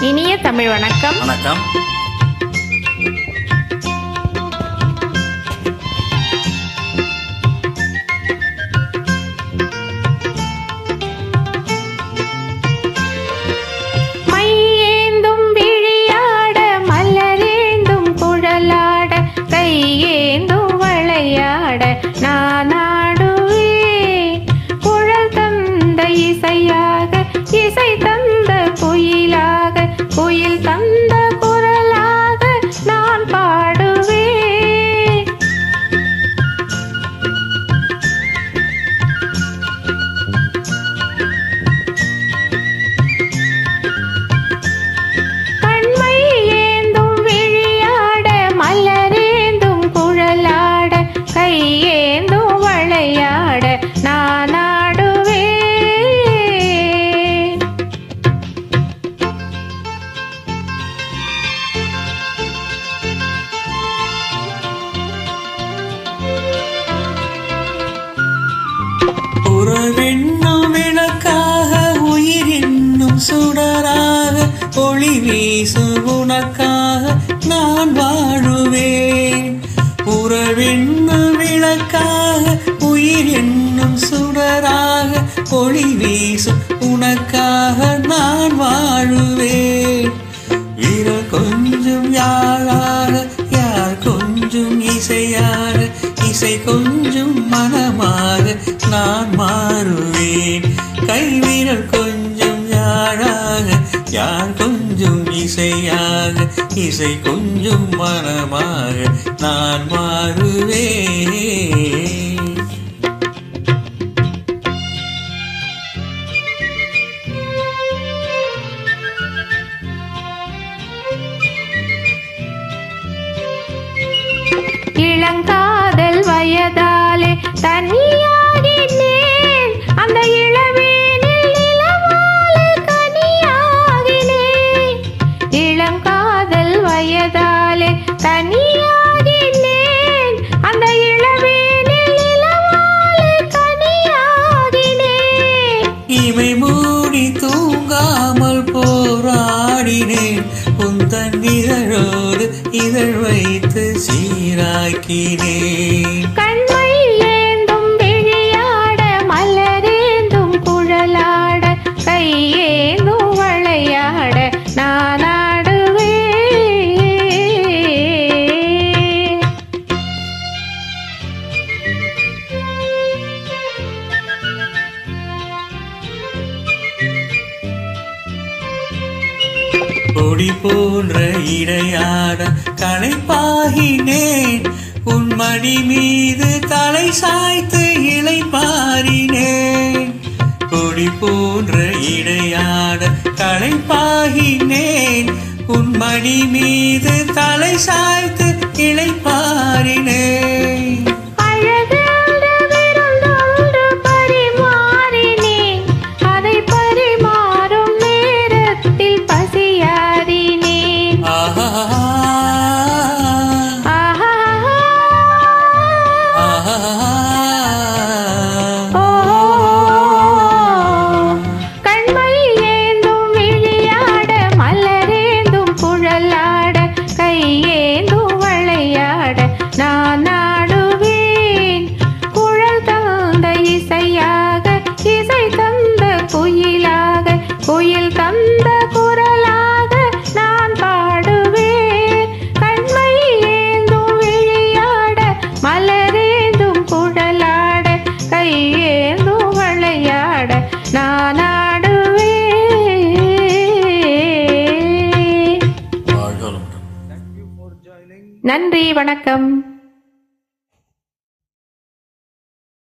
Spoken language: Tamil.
இனிய தமிழ் வணக்கம். வணக்கம். மையேந்தும் விழியாட மலரேந்தும் குழலாட கையேந்தும் வளையாட நானாடுவே குழல் தந்த இசையாக இசை தந்த குயிலாக குயில் தந்த குரலாக நான் பாடுவேன். கண்மை ஏந்தும் விழியாட மலரேந்தும் குழலாட கையேந்தும் வளையாட நான் ஆடுவேன். உறவென்னும் விளக்காக உயிர் என்னும் சுடராக ஒளி வீசும் உனக்காக நான் வாழுவேன். உறவென்னும் விளக்காக உயிர் என்னும் சுடராக ஒளி வீசும் உனக்காக நான் வாழுவேன். வீரல் கொஞ்சம் யாழாக யார் கொஞ்சம் இசையாக இசை கொஞ்சம் மனமாக நான் மாறுவேன். கைவிரல் கொஞ்சம் யாழாக யார் கொஞ்சம் இசையாக இசை கொஞ்சம் மனமாக நான் மாறுவேன். இளங்காதல் வயதாலே தனியாகினேன், அந்த இளவேனில் நிலவாலே கனியாகினேன். இளங்காதல் வயதாலே தனியாகினேன், அந்த இளவேனில் நிலவாலே கனியாகினேன். இமை மூடி தூங்காமல் போராடினேன், உந்தன் இதழோடு இதழ் வைத்து சீராக்கினேன். கண்மை ஏந்தும் விழியாட மலரேந்தும் குழலாட கையேந்தும் வளையாட நான் ஆடுவேன். கொடி போன்ற இடையாட களைப்பாகினேன், உன் மடி மீது தலை சாய்த்து இலை பாரினேன். கொடி போன்ற இடையாட களைப்பாகினேன், உன் மடி மீது தலை சாய்த்து இலை பாரினேன். நான் ஆடுவேன். குழல் தந்த இசையாக இசை தந்த குயிலாக குயில் தந்த குரலாக நான் பாடுவேன். கண்மை ஏந்தும் விழியாட மலரேந்தும் குழலாட கையேந்தும் வளையாட நான் ஆடுவேன். நன்றி, வணக்கம்.